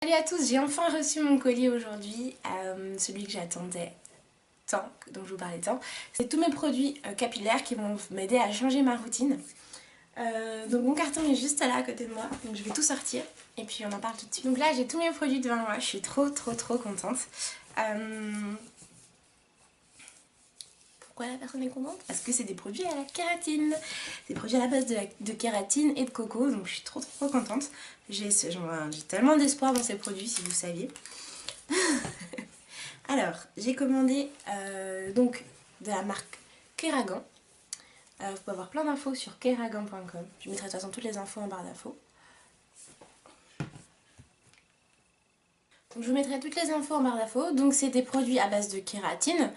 Salut à tous, j'ai enfin reçu mon colis aujourd'hui, celui que j'attendais tant, dont je vous parlais tant. C'est tous mes produits capillaires qui vont m'aider à changer ma routine. Donc mon carton est juste là à côté de moi, donc je vais tout sortir et puis on en parle tout de suite. Donc là j'ai tous mes produits devant moi, je suis trop contente. Pourquoi la personne est contente? Parce que c'est des produits à la kératine. Des produits à la base de kératine et de coco, donc je suis trop contente. J'ai tellement d'espoir dans ces produits, si vous saviez. Alors, j'ai commandé donc de la marque Keragan. Vous pouvez avoir plein d'infos sur keragan.com. Je mettrai de toute façon toutes les infos en barre d'infos. Donc je vous mettrai toutes les infos en barre d'infos. Donc c'est des produits à base de kératine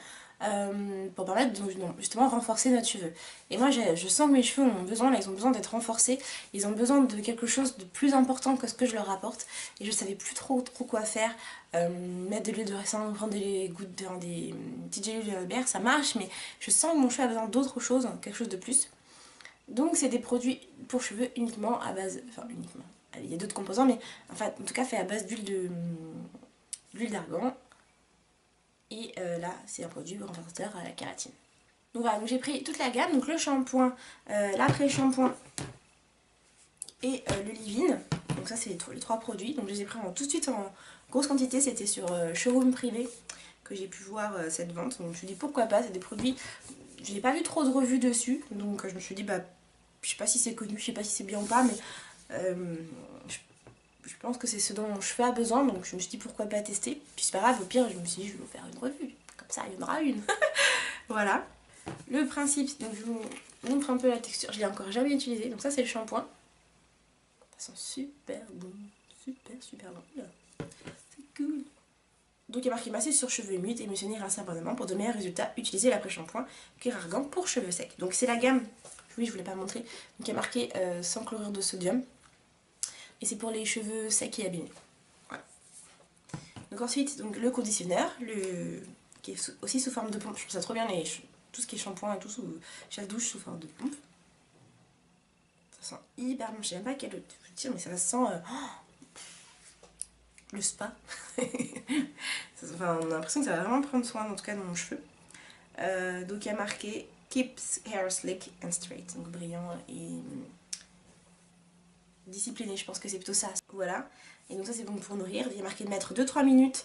pour permettre de justement renforcer notre cheveu. Et moi je sens que mes cheveux ont besoin, là, ils ont besoin d'être renforcés. Ils ont besoin de quelque chose de plus important que ce que je leur apporte. Et je savais plus trop quoi faire. Mettre de l'huile de ricin, prendre des gouttes des petites gélules de bière, ça marche. Mais je sens que mon cheveu a besoin d'autre chose, quelque chose de plus. Donc c'est des produits pour cheveux uniquement à base... Enfin uniquement. Il y a d'autres composants, mais enfin, en tout cas fait à base d'huile d'argan. Et là, c'est un produit renforçateur à la kératine. Donc voilà, donc j'ai pris toute la gamme, donc le shampoing, l'après-shampoing et le leave-in. Donc ça, c'est les trois produits. Donc je les ai pris tout de suite en grosse quantité. C'était sur Showroom Privé que j'ai pu voir cette vente. Donc je me suis dit pourquoi pas, c'est des produits... Je n'ai pas vu trop de revues dessus. Donc je me suis dit, bah, je sais pas si c'est connu, je sais pas si c'est bien ou pas, mais... je pense que c'est ce dont mon cheveu a besoin, donc je me suis dit pourquoi pas tester. Puis c'est pas grave, au pire je me suis dit je vais vous faire une revue, comme ça il y en aura une. Voilà. Le principe, donc je vous montre un peu la texture, je l'ai encore jamais utilisé, donc ça c'est le shampoing. Ça sent super bon, super bon. C'est cool. Donc il y a marqué masser sur cheveux humides, émulsionner, rincer abondamment pour de meilleurs résultats. Utilisez l'après-shampoing Keragan pour cheveux secs. Donc c'est la gamme, oui je vous l'ai pas montré, donc il y a marqué sans chlorure de sodium. Et c'est pour les cheveux secs et abîmés. Voilà. Donc ensuite, donc, le conditionneur, qui est aussi sous forme de pompe. Je trouve ça trop bien, tout ce qui est shampoing et tout, chaque douche sous forme de pompe. Ça sent hyper bon. Je sais même pas quel autre vous dire, mais ça sent le spa. Enfin, on a l'impression que ça va vraiment prendre soin, en tout cas, de mon cheveu. Donc il y a marqué Keeps Hair Slick and Straight, donc brillant et discipliné, je pense que c'est plutôt ça. Voilà, et donc ça c'est bon pour nourrir. Il y a marqué de mettre 2-3 minutes,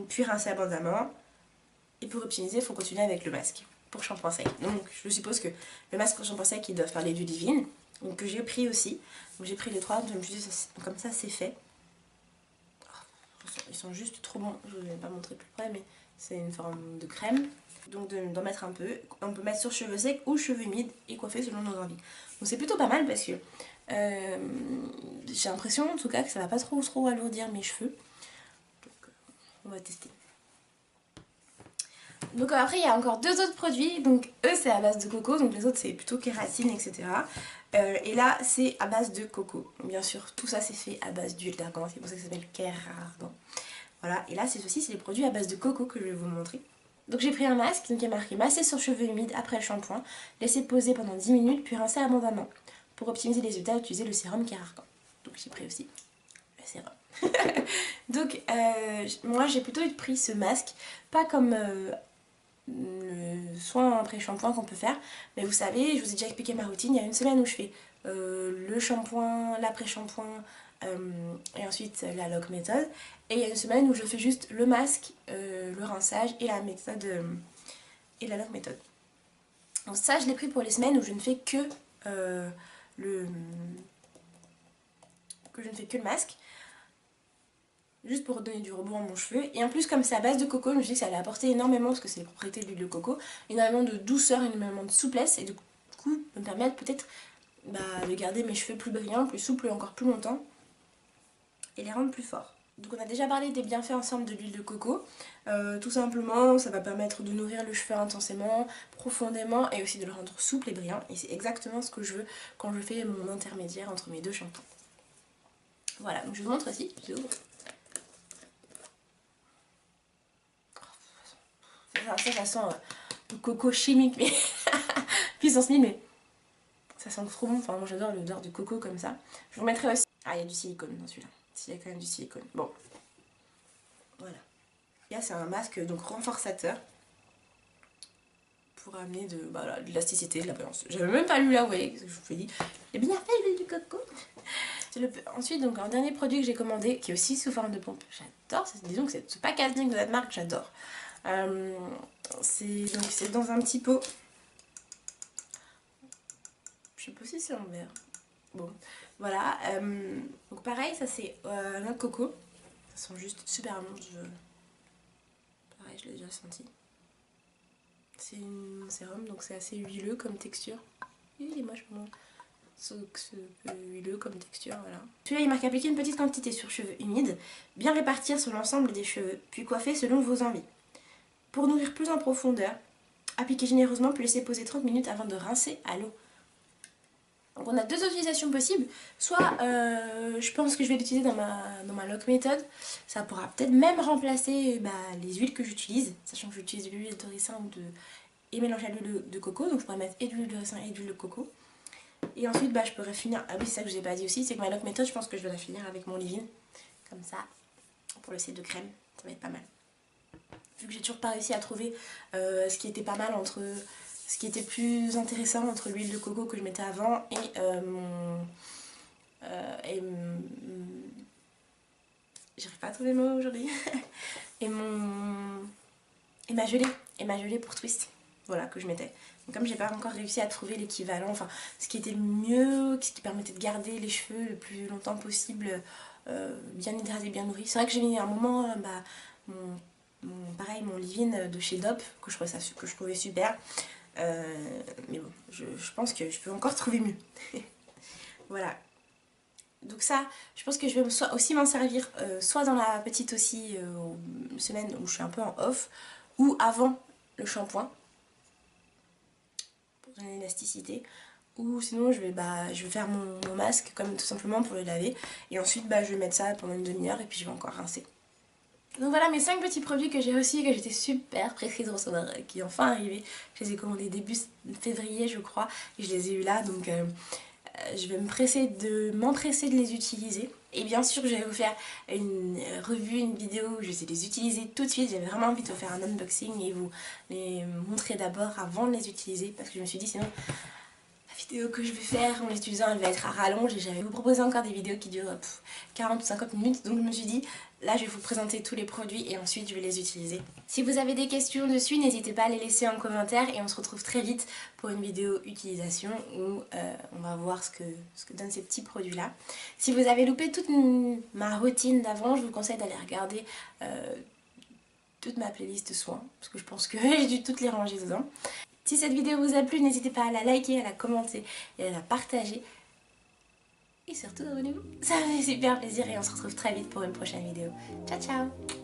puis rincer abondamment. Et pour optimiser, il faut continuer avec le masque pour shampoing sec. Donc je suppose que le masque pour shampoing sec, ils doivent parler du leave-in, donc que j'ai pris aussi. Donc j'ai pris les trois, je me suis dit comme ça c'est fait. Ils sont juste trop bons, je ne vous ai pas montré plus près, mais c'est une forme de crème. Donc d'en mettre un peu, on peut mettre sur cheveux secs ou cheveux humides et coiffer selon nos envies. Donc c'est plutôt pas mal parce que j'ai l'impression en tout cas que ça va pas trop alourdir mes cheveux. Donc on va tester. Donc après il y a encore deux autres produits, donc eux c'est à base de coco, donc les autres c'est plutôt kératine etc. Et là c'est à base de coco, donc, bien sûr tout ça c'est fait à base d'huile d'argan, c'est pour ça que ça s'appelle Keragan. Voilà, et là ceci c'est les produits à base de coco que je vais vous montrer. Donc j'ai pris un masque, donc il y a marqué masser sur cheveux humides après le shampoing, laisser poser pendant 10 minutes puis rincer abondamment. Pour optimiser les résultats, utilisez le sérum Keragan. Donc j'ai pris aussi le sérum. Donc moi j'ai plutôt pris ce masque, pas comme le soin après shampoing qu'on peut faire, mais vous savez, je vous ai déjà expliqué ma routine, il y a une semaine où je fais le shampoing, l'après-shampoing et ensuite la lock méthode, et il y a une semaine où je fais juste le masque, le rinçage et la méthode et la lock méthode. Donc ça je l'ai pris pour les semaines où je ne fais que le masque, juste pour donner du rebond à mon cheveu. Et en plus comme c'est à base de coco, je me suis dit que ça allait apporter énormément, parce que c'est les propriétés de l'huile de coco, énormément de douceur, énormément de souplesse, et du coup me permettre peut-être de garder mes cheveux plus brillants, plus souples encore plus longtemps, et les rendre plus forts. Donc on a déjà parlé des bienfaits ensemble de l'huile de coco. Tout simplement ça va permettre de nourrir le cheveu intensément, profondément, et aussi de le rendre souple et brillant, et c'est exactement ce que je veux quand je fais mon intermédiaire entre mes deux shampoings. Voilà, donc je vous montre aussi, ça sent le coco chimique, mais puissance 1000, mais ça sent trop bon. Enfin, moi j'adore l'odeur du coco comme ça. Je vous mettrai aussi... Ah, il y a du silicone dans celui-là. s'il y a quand même du silicone. Bon, voilà. Là c'est un masque donc renforçateur pour amener de l'élasticité, de la balance. J'avais même pas lu là, vous voyez, je vous ai dit, j'ai bien fait l'huile du coco. Ensuite, donc un dernier produit que j'ai commandé, qui est aussi sous forme de pompe, j'adore, disons que ce packaging de cette marque, j'adore. C'est dans un petit pot. Je sais pas si c'est en verre. Bon, voilà. Donc pareil, ça c'est noix de coco. Ça sent juste super bon. Pareil, je l'ai déjà senti. C'est un sérum, donc c'est assez huileux comme texture. Il est moche, bon. Huileux comme texture, voilà. Celui-là, il marque appliquer une petite quantité sur cheveux humides, bien répartir sur l'ensemble des cheveux, puis coiffer selon vos envies. Pour nourrir plus en profondeur, appliquez généreusement puis laissez poser 30 minutes avant de rincer à l'eau. Donc on a deux utilisations possibles. Soit je pense que je vais l'utiliser dans ma lock méthode. Ça pourra peut-être même remplacer les huiles que j'utilise, sachant que j'utilise de l'huile de ricin et mélangée à l'huile de coco. Donc je pourrais mettre et de l'huile de ricin et de l'huile de coco. Et ensuite je pourrais finir. Ah oui, c'est ça que je n'ai pas dit aussi, c'est que ma lock méthode, je pense que je vais la finir avec mon leave-in. Comme ça, pour le set de crème, ça va être pas mal. Vu que j'ai toujours pas réussi à trouver ce qui était pas mal entre... Ce qui était plus intéressant entre l'huile de coco que je mettais avant et j'arrive pas à trouver le mot aujourd'hui. et ma gelée pour twist. Voilà, que je mettais. Donc comme j'ai pas encore réussi à trouver l'équivalent, enfin ce qui était le mieux, ce qui permettait de garder les cheveux le plus longtemps possible, bien hydratés, bien nourris. C'est vrai que j'ai mis un moment pareil, mon leave-in de chez Dop, que je trouvais super. Mais bon, je pense que je peux encore trouver mieux. Voilà. Donc ça, je pense que je vais aussi m'en servir soit dans la petite aussi semaine où je suis un peu en off, ou avant le shampoing, pour donner l'élasticité. Ou sinon je vais faire mon masque comme tout simplement pour le laver. Et ensuite je vais mettre ça pendant une demi-heure et puis je vais encore rincer. Donc voilà mes 5 petits produits que j'ai reçus et que j'étais super pressée de recevoir, qui sont enfin arrivés. Je les ai commandés début février je crois et je les ai eu là, donc je vais m'empresser de les utiliser. Et bien sûr je vais vous faire une revue, une vidéo où je vais les utiliser tout de suite. J'avais vraiment envie de vous faire un unboxing et vous les montrer d'abord avant de les utiliser, parce que je me suis dit sinon la vidéo que je vais faire en les utilisant elle va être à rallonge et j'avais vous proposer encore des vidéos qui durent 40 ou 50 minutes, donc je me suis dit là je vais vous présenter tous les produits et ensuite je vais les utiliser. Si vous avez des questions dessus, n'hésitez pas à les laisser en commentaire et on se retrouve très vite pour une vidéo utilisation où on va voir ce que donnent ces petits produits là. Si vous avez loupé toute ma routine d'avant, je vous conseille d'aller regarder toute ma playlist soins, parce que je pense que j'ai dû toutes les ranger dedans. Si cette vidéo vous a plu, n'hésitez pas à la liker, à la commenter et à la partager. Et surtout, abonnez-vous. Ça me fait super plaisir et on se retrouve très vite pour une prochaine vidéo. Ciao, ciao!